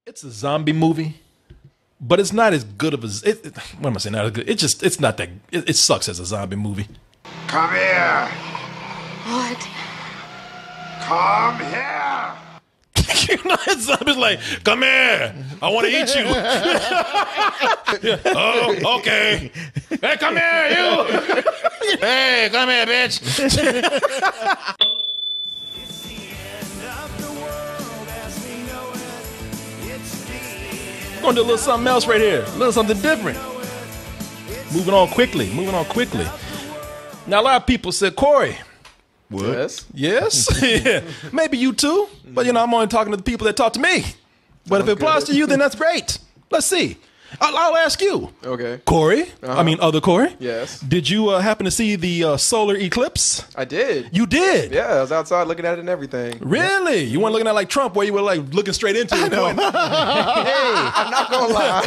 It's a zombie movie, but it's not as good of a. What am I saying? Not as good. It's not that. It sucks as a zombie movie. Come here. What? Come here. You know, that zombie's like, come here. I want to eat you. Oh, okay. Hey, come here, you. Hey, come here, bitch. We're gonna do a little something else right here. A little something different. Moving on quickly. Now, a lot of people said, Korey. What? Yes. Yeah. Maybe you too. But, you know, I'm only talking to the people that talk to me. But if it applies to you, then that's great. Let's see. I'll ask you. Okay. Korey, other Korey. Yes. Did you happen to see the solar eclipse? I did. You did? Yeah, I was outside looking at it and everything. Really? You weren't looking at like Trump where you were like looking straight into it. Going, hey, I'm not gonna lie.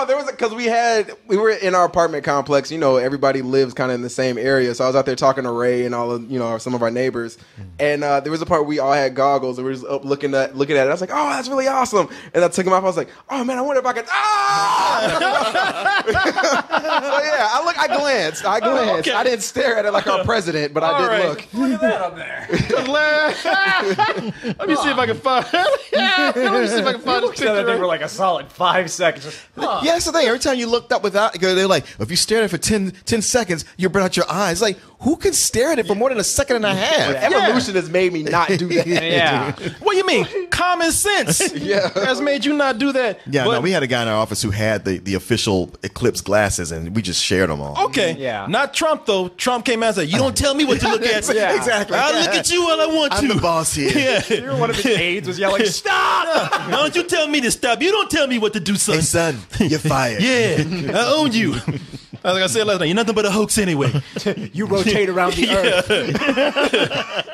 There was because we were in our apartment complex. You know, everybody lives kind of in the same area. So I was out there talking to Ray and all of some of our neighbors. And there was a part where we all had goggles and we were just up looking at it. I was like, oh, that's really awesome. And I took them off. I was like, oh man, I wonder if I could. So yeah, I glanced. Okay. I didn't stare at it like our president, but I did look. Look at that up there. Let me see if I can find. Let me see if I can find this picture. That thing for like a solid 5 seconds. Yeah, that's the thing. Every time you looked up without, they're like, if you stare at it for 10 seconds, you burn out your eyes. Like, who can stare at it for more than a second and a half? Evolution has made me not do that. Yeah. What do you mean? Common sense has made you not do that. Yeah, no, we had a guy in our office who had the official Eclipse glasses, and we just shared them all. Okay. Yeah. Not Trump, though. Trump came out and said, you don't tell me what to look at. Yeah. Exactly. I'll look at you while I want to. I'm the boss here. Yeah. You're one of his aides was yelling, stop! Why don't you tell me to stop? You don't tell me what to do, son. Hey, son, you're fired. Yeah, I own you. Like I said last night, you're nothing but a hoax anyway. You rotate around the earth.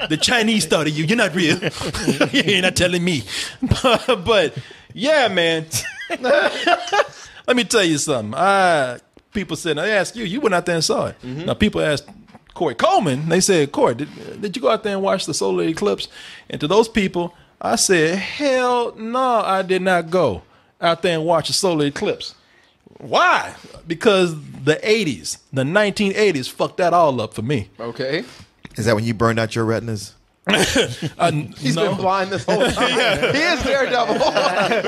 The Chinese started you. You're not real. You're not telling me. But yeah, man. Let me tell you something. People said, I asked you. You went out there and saw it. Mm-hmm. Now, people asked Korey Coleman. They said, Korey, did you go out there and watch the solar eclipse? And to those people, I said, hell no, I did not go out there and watch the solar eclipse. Why? Because the 80s, the 1980s, fucked that all up for me. Okay. Is that when you burned out your retinas? He's been blind this whole time. He is Daredevil.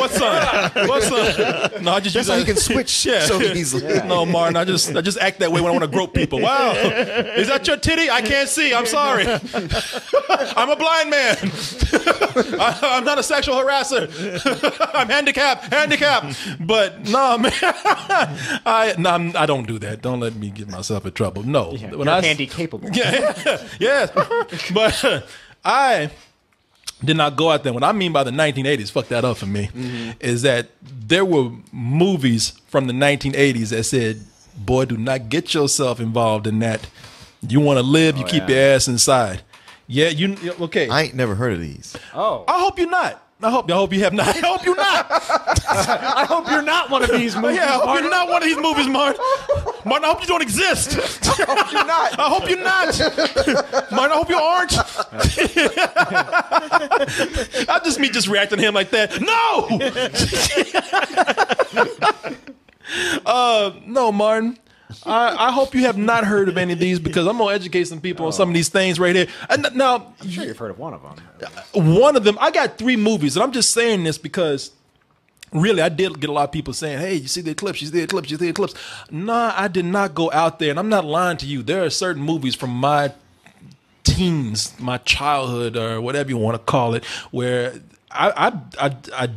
What's up? No, I just That's how you can switch so easily. No, Martin, I just act that way when I want to grope people. Wow, is that your titty? I can't see. I'm sorry. I'm a blind man. I'm not a sexual harasser. I'm handicapped. But no, man, I don't do that. Don't let me get myself in trouble. No, Yeah, you're handy capable. Yeah, but. I did not go out there. What I mean by the 1980s, fuck that up for me, is that there were movies from the 1980s that said, boy, do not get yourself involved in that. You want to live, you keep your ass inside. Yeah, okay. I ain't never heard of these. Oh. I hope you're not. I hope you have not. I hope you're not. I hope you're not one of these movies. Yeah, I hope you're not one of these movies, Martin. Martin, I hope you don't exist. I hope you're not. I hope you're not. Martin, I hope you aren't. That's just me just reacting to him like that. No! No, Martin. I hope you have not heard of any of these because I'm going to educate some people on some of these things right here. And now, I'm sure you've heard of one of them. One of them, I got 3 movies, and I'm just saying this because really I did get a lot of people saying, hey, you see the eclipse, you see the eclipse, you see the eclipse. No, I did not go out there, and I'm not lying to you. There are certain movies from my teens, my childhood, or whatever you want to call it, where I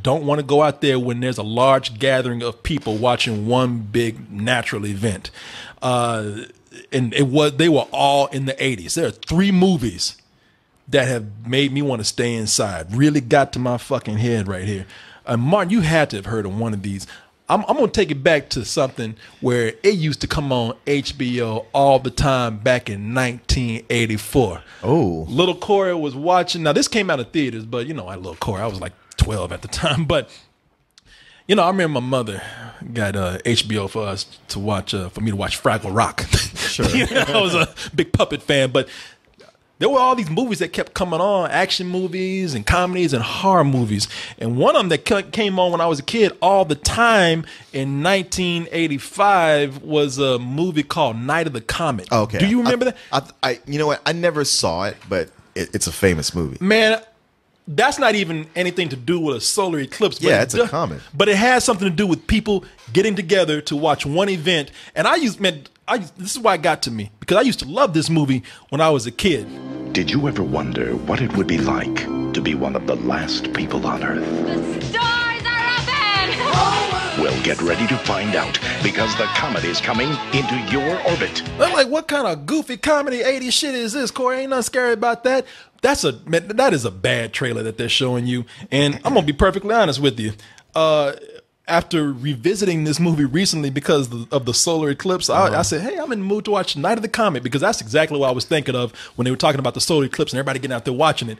don't want to go out there when there's a large gathering of people watching one big natural event. And they were all in the 80s. There are 3 movies that have made me want to stay inside. Really got to my fucking head right here. Martin, you had to have heard of one of these. I'm going to take it back to something where it used to come on HBO all the time back in 1984. Oh. Little Korey was watching. Now, this came out of theaters, but, I little Korey. I was like 12 at the time. But, I remember my mother got HBO for us to watch, for me to watch Fraggle Rock. Sure. I was a big puppet fan. But there were all these movies that kept coming on, action movies and comedies and horror movies. And one of them that came on when I was a kid all the time in 1985 was a movie called Night of the Comet. Okay. Do you remember that? I you know what? I never saw it, but it's a famous movie. Man, that's not even anything to do with a solar eclipse. But Yeah, it's a comet. But it has something to do with people getting together to watch one event. And this is why it got to me, because I used to love this movie when I was a kid. Did you ever wonder what it would be like to be one of the last people on Earth? The stars are open! Well, get ready to find out, because the comet is coming into your orbit. I'm like, what kind of goofy comedy 80s shit is this, Corey? Ain't nothing scary about that. That is a bad trailer that they're showing you. And I'm going to be perfectly honest with you. After revisiting this movie recently because of the solar eclipse, I said, hey, I'm in the mood to watch Night of the Comet, because that's exactly what I was thinking of when they were talking about the solar eclipse and everybody getting out there watching it.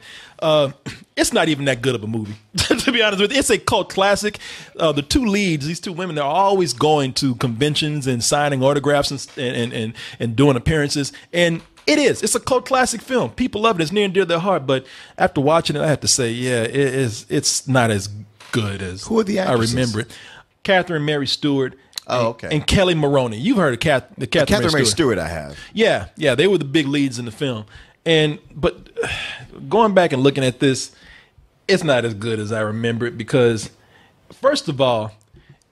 It's not even that good of a movie, to be honest with you. It's a cult classic. The two leads, these two women, they're always going to conventions and signing autographs and doing appearances. And it's a cult classic film. People love it. It's near and dear to their heart. But after watching it, I have to say, yeah, it's not as good as Who are the actresses? I remember it. Catherine Mary Stewart. Oh, okay. And Kelly Maroney. You've heard of Catherine Mary Stewart, I have. Yeah, they were the big leads in the film. But going back and looking at this, it's not as good as I remember it, because first of all,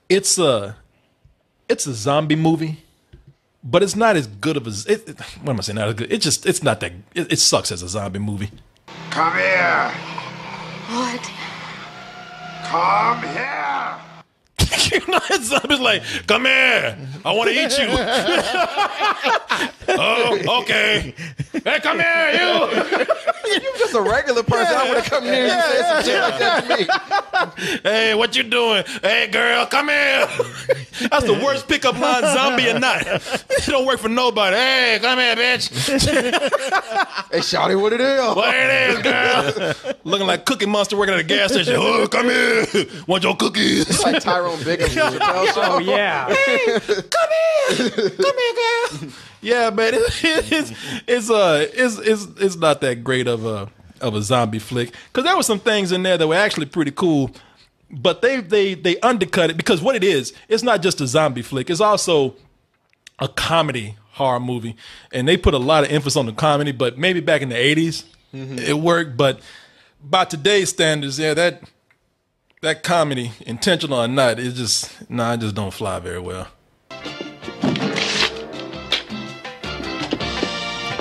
it's a zombie movie, but it's not as good of what am I saying? Not as good. It's not that. It sucks as a zombie movie. Come here. What? Come here. You know, that zombie's like, come here, I want to eat you. Oh, okay. Hey, come here, you. You're just a regular person. I would have come near you and said some shit like that to me. Hey, what you doing? Hey, girl, come here. That's the worst pickup line, zombie or not. It don't work for nobody. Hey, come here, bitch. Hey, shawty, what it is? What it is, girl? Looking like Cookie Monster working at a gas station. Oh, come here. Want your cookies? It's like Tyrone Biggums. Oh yeah. Come here, girl. Yeah, man, it's not that great of a zombie flick, because there were some things in there that were actually pretty cool, but they undercut it, because what it is, it's not just a zombie flick, it's also a comedy horror movie, and they put a lot of emphasis on the comedy. But maybe back in the 80s, it worked, but by today's standards, yeah, that comedy, intentional or not, it just don't fly very well.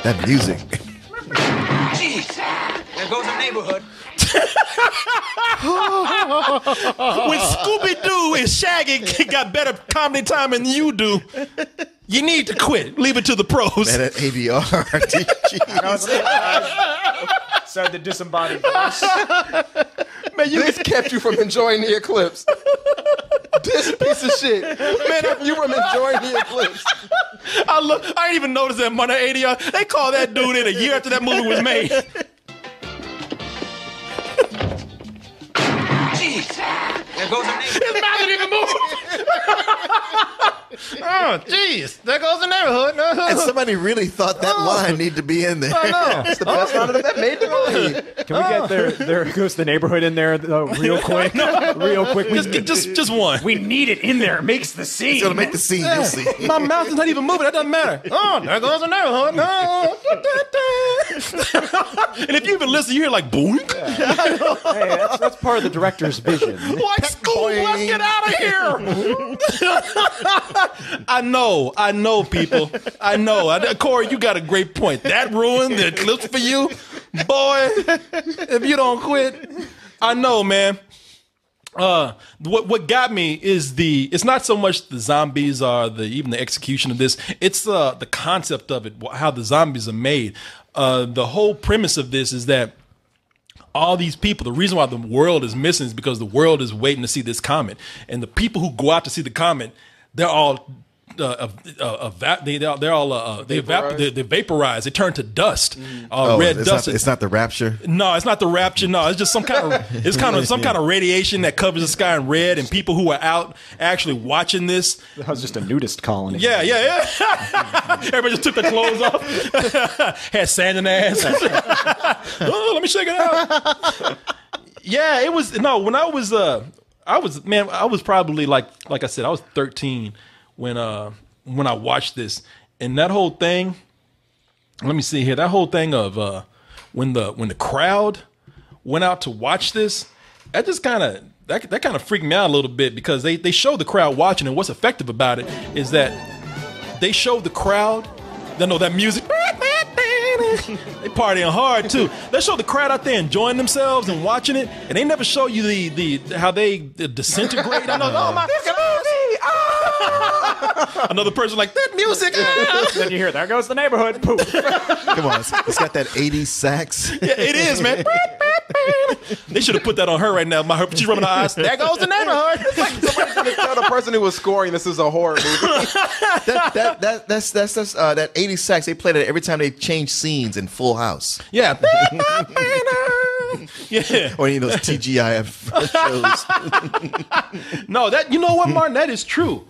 That music. There goes the neighborhood. When Scooby-Doo and Shaggy got better comedy timing than you do, you need to quit. Leave it to the pros. Man, that ADR. Said the disembodied voice. Man, This kept you from enjoying the eclipse. This piece of shit. Man, kept you from enjoying the eclipse. I didn't even notice that Monday ADR. They called that dude in a year after that movie was made. There goes the neighborhood. His mouth didn't even move. Oh, jeez. There goes the neighborhood. And somebody really thought that line needed to be in there. I know. It's the best line that made the movie. Can we get there goes the neighborhood in there real quick? Real quick. Just one. We need it in there. It makes the scene. It's gonna make the scene. You'll see. My mouth is not even moving. That doesn't matter. Oh, there goes the neighborhood. No. And if you even listen, you hear like boing. Hey, that's part of the director's vision. Like school, let's get out of here. I know, people. I know. Corey, you got a great point. That ruined the eclipse for you. Boy, if you don't quit, I know, man. What got me is it's not so much the zombies or even the execution of this. It's the concept of it, how the zombies are made. The whole premise of this is that all these people, the reason why the world is missing is because the world is waiting to see this comet. And the people who go out to see the comet, they're all they vaporize. They turn to dust. Red it's dust. It's not the rapture. No, it's not the rapture. No, it's just some kind of radiation that covers the sky in red, and people who are out actually watching this. That was just a nudist colony. Yeah. Everybody just took their clothes off, had sand in their ass. Oh, let me shake it out. Yeah, it was when I was probably like I said, I was 13 when I watched this, and that whole thing. Let me see here. That whole thing of when the crowd went out to watch this, that just kind of freaked me out a little bit, because they showed the crowd watching, and what's effective about it is that they showed the crowd. They know that music. They partying hard too. They show the crowd out there enjoying themselves and watching it, and they never show you the how they disintegrate. I know. Oh my God! Another person like that music. Then you hear, there goes the neighborhood. Poof. Come on, it's got that 80s sax. Yeah, it is, man. They should have put that on her right now. She's rubbing her eyes. There goes the neighborhood. It's like somebody didn't tell the person who was scoring this is a horror movie. That's that 80s sax. They played it every time they changed scenes in Full House. Yeah. Yeah. Or those TGIF shows. No, you know what, Martin? That is true.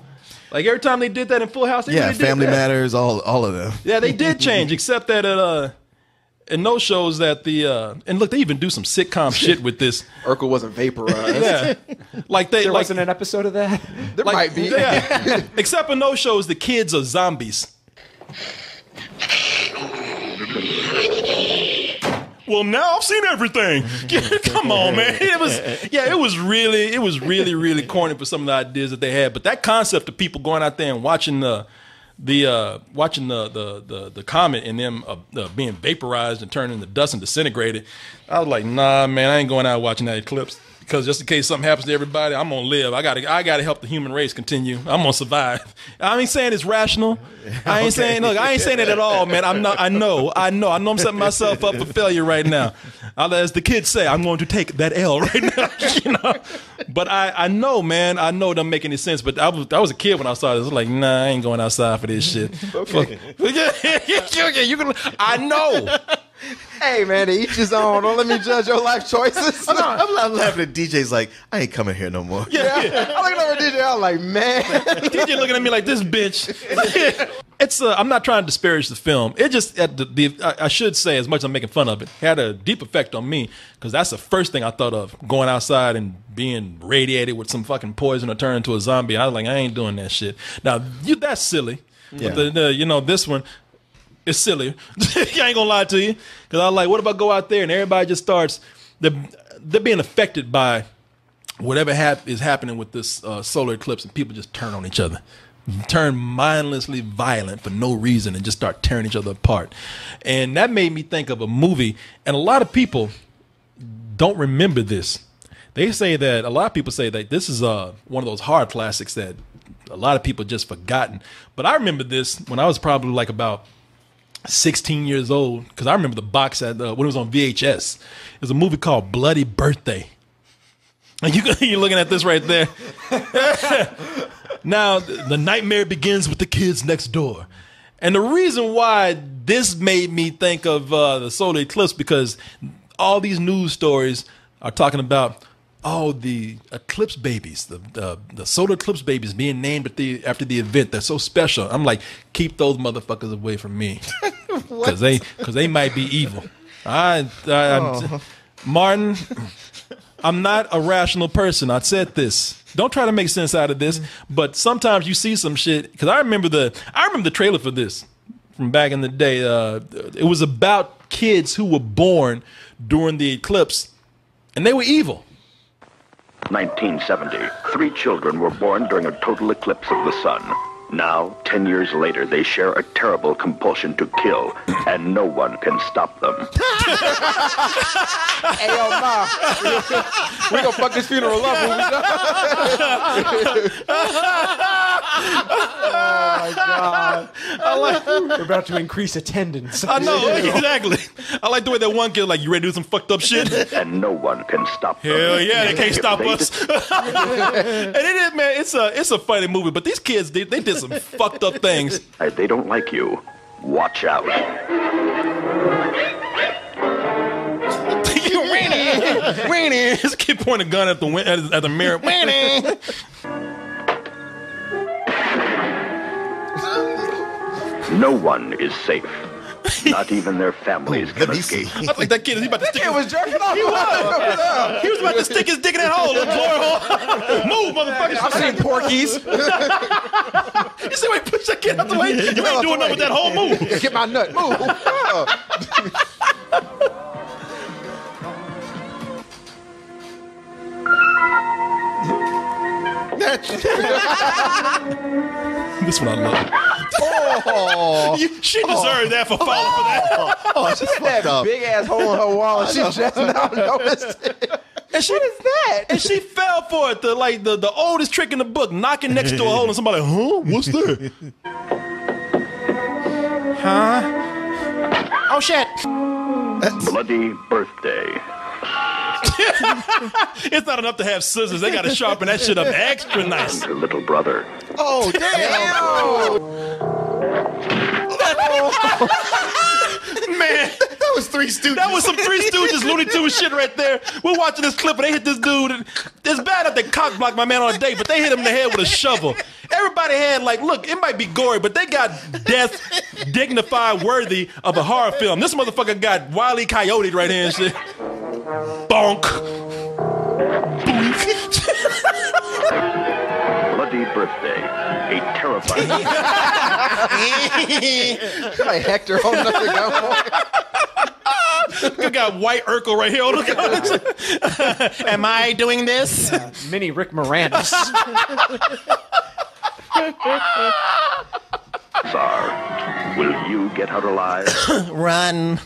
Like every time they did that in Full House, they really did Family that. Matters, all of them. Yeah, they did change, except that in those shows that and look, they even do some sitcom shit with this. Urkel wasn't vaporized. Yeah, like There wasn't an episode of that. There might be. Yeah. Except in those shows, the kids are zombies. Well, now I've seen everything. Come on, man. It was really corny for some of the ideas that they had. But that concept of people going out there and watching the comet and them being vaporized and turning into dust and disintegrated, I was like, nah, man, I ain't going out watching that eclipse, because just in case something happens to everybody, I'm gonna live. I gotta help the human race continue. I'm gonna survive. I ain't saying it's rational. I ain't saying it at all, man. I'm not. I know I'm setting myself up for failure right now. As the kids say, I'm going to take that L right now. But I know, man. I know it doesn't make any sense. But I was a kid when I saw this. I was like, nah, I ain't going outside for this shit. Okay. You can. I know. Hey, man, to each his own. Don't let me judge your life choices. I'm laughing at DJ's like, I ain't coming here no more. Yeah. I'm looking over at DJ. I'm like, man. DJ looking at me like, this bitch. It's I'm not trying to disparage the film. It just I should say, as much as I'm making fun of it, had a deep effect on me, because that's the first thing I thought of, going outside and being radiated with some fucking poison or turn into a zombie. I was like, I ain't doing that shit. Now that's silly. Yeah. But this one, it's silly. I ain't gonna lie to you, because I was like, what if I go out there and everybody just starts, they're being affected by whatever is happening with this solar eclipse, and people just turn on each other, turn mindlessly violent for no reason, and just start tearing each other apart. And that made me think of a movie, and a lot of people don't remember this. A lot of people say that this is one of those hard classics that a lot of people just forgotten. But I remember this when I was probably like about 16 years old, because I remember the box when it was on VHS. It was a movie called Bloody Birthday. And you're looking at this right there. Now, the nightmare begins with the kids next door. And the reason why this made me think of the solar eclipse, because all these news stories are talking about, the eclipse babies, the solar eclipse babies being named after the event. They're so special. I'm like, keep those motherfuckers away from me, because they might be evil. Martin, I'm not a rational person. I said this. Don't try to make sense out of this. But sometimes you see some shit. Because I remember the trailer for this from back in the day. It was about kids who were born during the eclipse, and they were evil. 1970, 3 children were born during a total eclipse of the sun. Now, 10 years later, they share a terrible compulsion to kill, and no one can stop them. Hey, yo, ma. We gonna fuck this funeral up when we done. my God. We're about to increase attendance. I know, exactly. I like the way that one kid, like, you ready to do some fucked up shit? And no one can stop them. Hell yeah, they can't If stop they us. And it is, man, it's a funny movie, but these kids, they did some fucked up things. If they don't like you, watch out. Weenie. This kid pointing a gun at the mirror. Weenie. No one is safe. Not even their families can let me escape. see. I think that kid is about to stick. It was jerking off. He was about to stick his dick in that hole. Little glory hole. Move, motherfucker. I've seen Porky's. You see why he pushed that kid out the way? You ain't doing nothing with that whole move. Get my nut. Move. This one I love. Oh, She deserved that for falling for that. oh, it's just fucked up. Big ass hole in her wall, and she just now noticed it. And what is that? And she fell for it. The oldest trick in the book, knocking next to a hole, and somebody, huh? What's that? Huh? Oh shit! Bloody birthday. It's not enough to have scissors. They got to sharpen that shit up extra nice. Your little brother. Oh, damn. Man, That was Three Stooges. that was some Three Stooges, Looney Tunes shit right there. We're watching this clip and they hit this dude. It's bad that they cock blocked my man on a date, but they hit him in the head with a shovel. Everybody had, like, look, it might be gory, but they got death dignified worthy of a horror film. This motherfucker got Wile E. Coyote right here and shit. Bonk. Bloody birthday. A terrifying. Like Hector holding up the gun. We got White Urkel right here. Look at Am I doing this? Mini Rick Moranis. Tsar, will you get out alive? Run.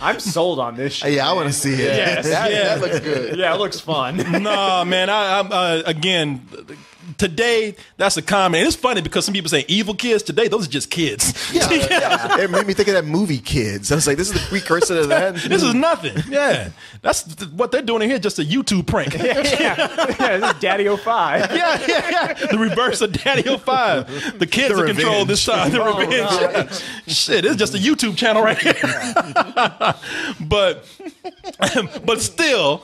I'm sold on this shit. Yeah, I want to see it. Yes. That looks good. Yeah, it looks fun. No, man. I'm again. Today, that's a comment. And it's funny because some people say evil kids. Today, those are just kids. Yeah. It made me think of that movie Kids. I was like, this is the precursor to that. This is nothing. Yeah. That's what they're doing in here, just a YouTube prank. Yeah, this is Daddy 05. Yeah. The reverse of Daddy 05. The kids The are controlled this time. The Oh, revenge. no. Shit, it's just a YouTube channel right here. but still,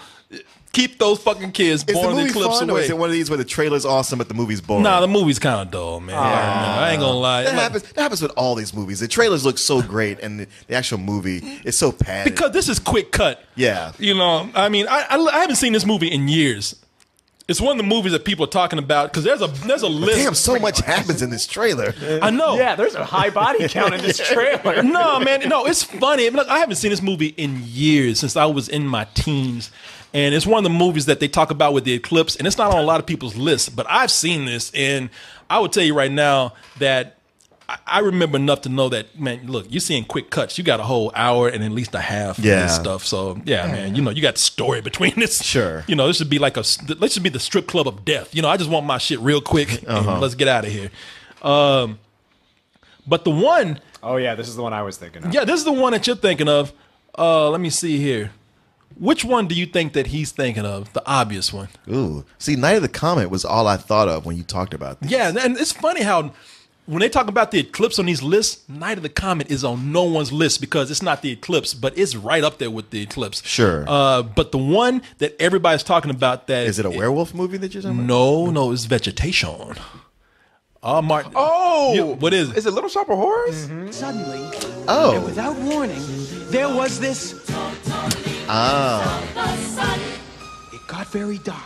keep those fucking kids Is the born in movie Eclipse fun, or away. is it one of these where the trailer's awesome but the movie's boring? Nah, the movie's kind of dull, man. I ain't gonna lie. That happens with all these movies. The trailers look so great, and the actual movie is so padded. Because this is quick cut. Yeah. You know, I mean, I haven't seen this movie in years. It's one of the movies that people are talking about because there's a list. Damn, so much happens in this trailer. I know. Yeah, there's a high body count in this trailer. No, man, no, it's funny. I mean, look, I haven't seen this movie in years, since I was in my teens. And it's one of the movies that they talk about with the eclipse, and it's not on a lot of people's lists, but I've seen this, and I would tell you right now that I remember enough to know that, man, look, you're seeing quick cuts. You got a whole hour and at least a half of this stuff. So, yeah, man, you know, you got story between this. Sure. You know, this should be like let's just be the strip club of death. You know, I just want my shit real quick, and let's get out of here. But the one... Oh, yeah, this is the one I was thinking of. Yeah, this is the one that you're thinking of. Let me see here. Which one do you think that he's thinking of? The obvious one. Ooh. See, Night of the Comet was all I thought of when you talked about this. Yeah, and it's funny how when they talk about the eclipse on these lists, Night of the Comet is on no one's list because it's not the eclipse, but it's right up there with the eclipse. Sure. But the one that everybody's talking about that... Is it a werewolf movie that you're talking about? No, it's vegetation. Martin. Oh! What is it? Is it Little Shop of Horrors? Suddenly, Oh. and without warning, there was this. It got very dark.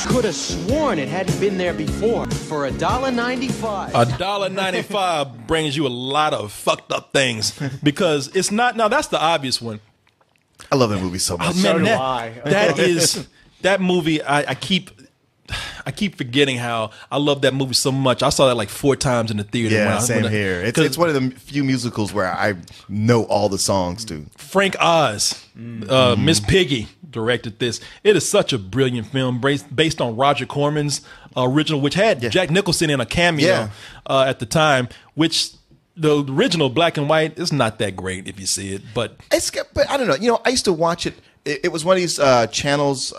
Could have sworn it hadn't been there before. For $1.95. $1.95 brings you a lot of fucked up things because it's not... Now, that's the obvious one. I love that movie so much. Oh, man, do I. that movie. I I keep forgetting how I love that movie so much. I saw that like 4 times in the theater. Yeah, same here. It's one of the few musicals where I know all the songs too. Frank Oz, Miss Piggy directed this. It is such a brilliant film based on Roger Corman's original, which had Jack Nicholson in a cameo at the time, which the original black and white is not that great if you see it, but I don't know. You know, I used to watch it. It was one of these channels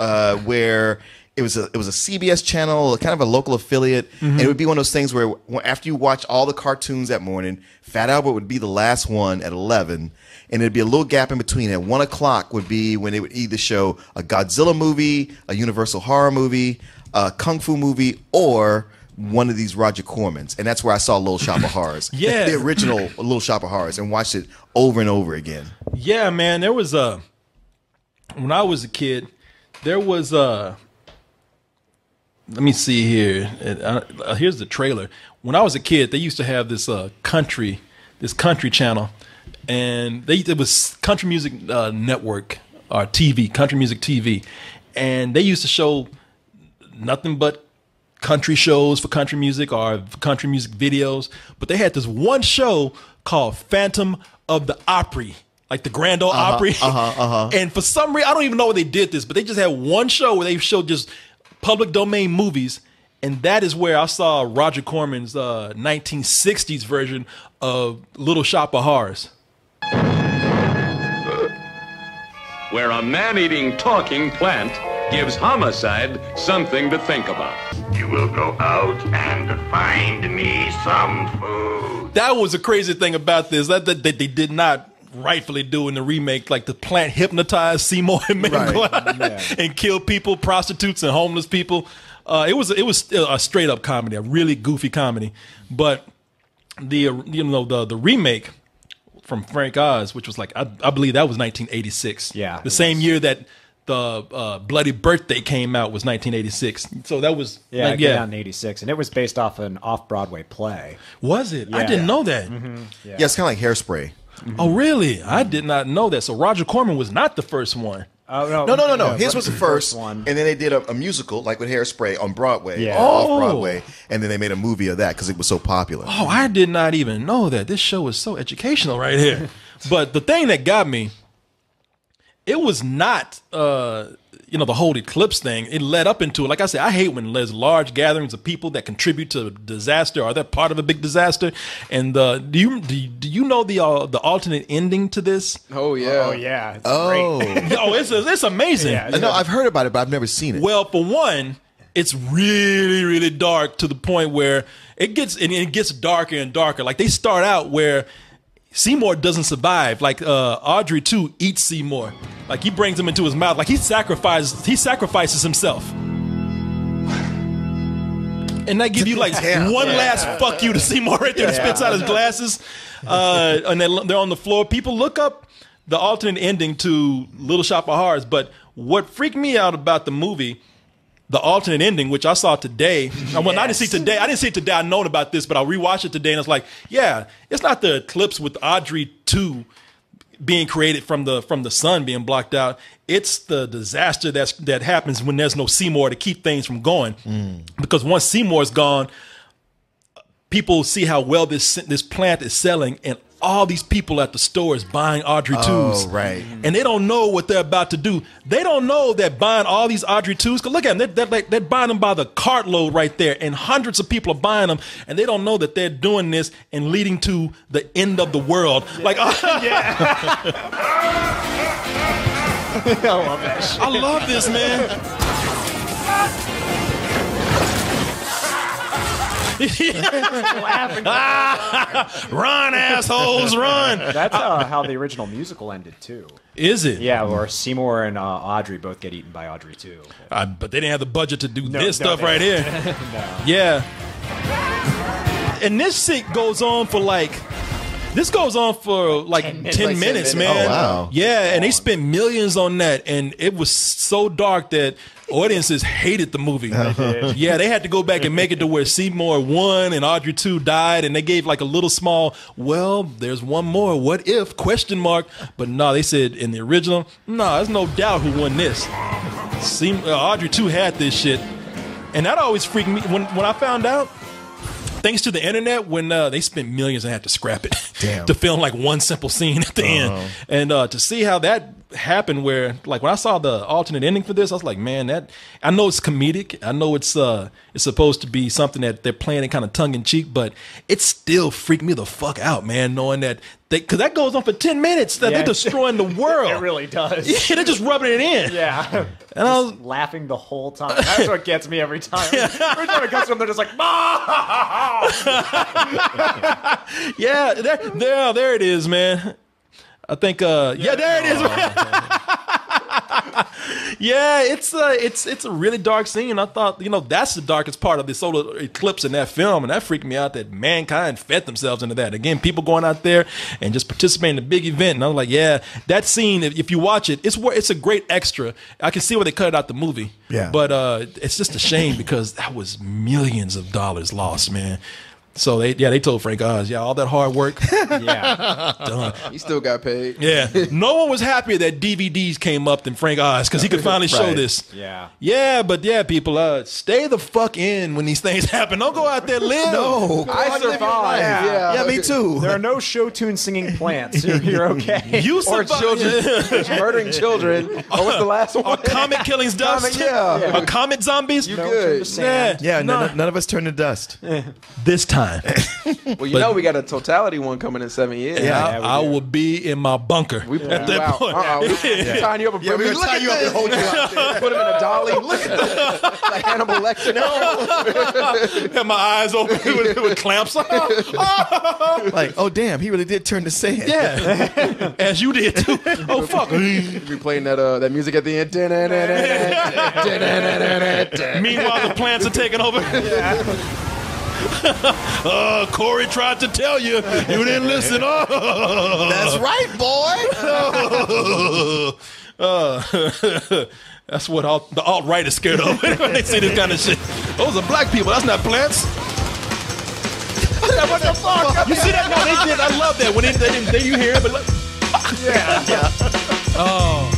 where it was a CBS channel, kind of a local affiliate, and it would be one of those things where after you watch all the cartoons that morning, Fat Albert would be the last one at 11, and there'd be a little gap in between. At 1 o'clock would be when they would either show a Godzilla movie, a Universal horror movie, a kung fu movie, or one of these Roger Cormans, and that's where I saw Little Shop of Horrors. Yeah, the original Little Shop of Horrors, and watched it over and over again. Yeah, man, there was when I was a kid, there was let me see here. Here's the trailer. When I was a kid, they used to have this country channel, and it was Country Music Network or TV, Country Music TV, and they used to show nothing but country shows for country music or country music videos, but they had this one show called Phantom of the Opry, like the Grand Ole Opry. And for some reason, I don't even know where they did this, but they just had one show where they showed just public domain movies, and that is where I saw Roger Corman's 1960s version of Little Shop of Horrors. Where a man-eating talking plant gives homicide something to think about. You will go out and find me some food. That was the crazy thing about this, that they did not rightfully do in the remake. Like, the plant hypnotized Seymour and made him go out and kill people, prostitutes and homeless people. It was a straight up comedy, a really goofy comedy. But the remake from Frank Oz, which was like I believe that was 1986. Yeah, the same year that the Bloody Birthday came out was 1986. So that was it came out in 86, and it was based off an off-Broadway play. Was it? Yeah. I didn't know that. Yeah, it's kind of like Hairspray. Oh, really? I did not know that. So Roger Corman was not the first one. Oh, no. His was the first one, and then they did a musical like with Hairspray on Broadway, off Broadway, and then they made a movie of that because it was so popular. Oh, I did not even know that. This show is so educational right here. But the thing that got me, it was not the whole eclipse thing. It led up into it. Like I said, I hate when there's large gatherings of people that contribute to a disaster or they're part of a big disaster. And do you know the alternate ending to this? Oh yeah, it's great. It's amazing. Yeah, no, I've heard about it, but I've never seen it. Well, for one, it's really, really dark to the point where it gets darker and darker. Like, they start out where Seymour doesn't survive. Like, Audrey too eats Seymour. Like, he brings him into his mouth. Like, he sacrifices himself. And they give you like one last fuck you to Seymour right there. He spits out his glasses. And they're on the floor. People look up the alternate ending to Little Shop of Horrors. But what freaked me out about the movie, the alternate ending, which I saw today. Well, I didn't see today. I didn't see it today. I known about this, but I rewatched it today, and it's like, yeah, it's not the eclipse with Audrey 2 being created from the sun being blocked out. It's the disaster that happens when there's no Seymour to keep things from going. Because once Seymour's gone, people see how well this plant is selling, and all these people at the stores buying Audrey 2s. Oh, right. And they don't know what they're about to do. They don't know that buying all these Audrey 2s, because look at them, they're buying them by the cartload right there, and hundreds of people are buying them, and they don't know that they're doing this and leading to the end of the world. Yeah. Like, I love that shit. I love this, man. Run, assholes, run. That's how the original musical ended too. Is it? Yeah, where Seymour and Audrey both get eaten by Audrey too. But they didn't have the budget to do this stuff right here. Yeah. And this shit goes on for like 10 minutes, man. Oh, wow. Yeah, and they spent millions on that, and it was so dark that audiences hated the movie. Yeah, they had to go back and make it to where Seymour won and Audrey 2 died, and they gave like a little small, well, there's one more, what if, ? But no, they said in the original, no, there's no doubt who won this. Audrey 2 had this shit. And that always freaked me when I found out. Thanks to the internet, when they spent millions and had to scrap it to film like one simple scene at the end, and to see how that happened, where like when I saw the alternate ending for this, I was like, man, that I know it's comedic, I know it's supposed to be something that they're playing it kind of tongue in cheek, but it still freaked me the fuck out, man, knowing that because that goes on for 10 minutes that they're destroying the world. It really does. Yeah, they're just rubbing it in. Yeah. And I was laughing the whole time. That's what gets me every time. Every time it comes to them, they're just like, yeah, there it is, man. I think, there it is. Yeah, it's a really dark scene. I thought, that's the darkest part of the solar eclipse in that film, and that freaked me out that mankind fed themselves into that. Again, people going out there and just participating in a big event, and I was like, yeah, that scene, if you watch it, it's a great extra. I can see where they cut out the movie, but it's just a shame because that was millions of dollars lost, man. So they told Frank Oz, all that hard work, done. He still got paid. Yeah, no one was happier that DVDs came up than Frank Oz because he could finally show this. But people, stay the fuck in when these things happen. Don't go out there live. No, I survived. Yeah, me too. There are no show tune singing plants. You're okay. You or children murdering children. Or what's the last one? Or comet killings dust. Or comet zombies. You good? None of us turn to dust this time. Well, we got a totality one coming in 7 years. I will be in my bunker at that point. We're tying you up. We're going to tie you up and hold you out there. Put him in a dolly. Look at this. Like Hannibal Lecter. Have my eyes open with clamps. Like, oh damn, he really did turn to sand. Yeah, as you did too. Oh fuck. Be playing that music at the end. Meanwhile, the plants are taking over. Korey tried to tell you. You didn't listen. That's right, boy. That's what the alt-right is scared of when they see this kind of shit. Those are black people. That's not plants. What the fuck? You see that? No, they did. I love that. When they you hear it, but oh.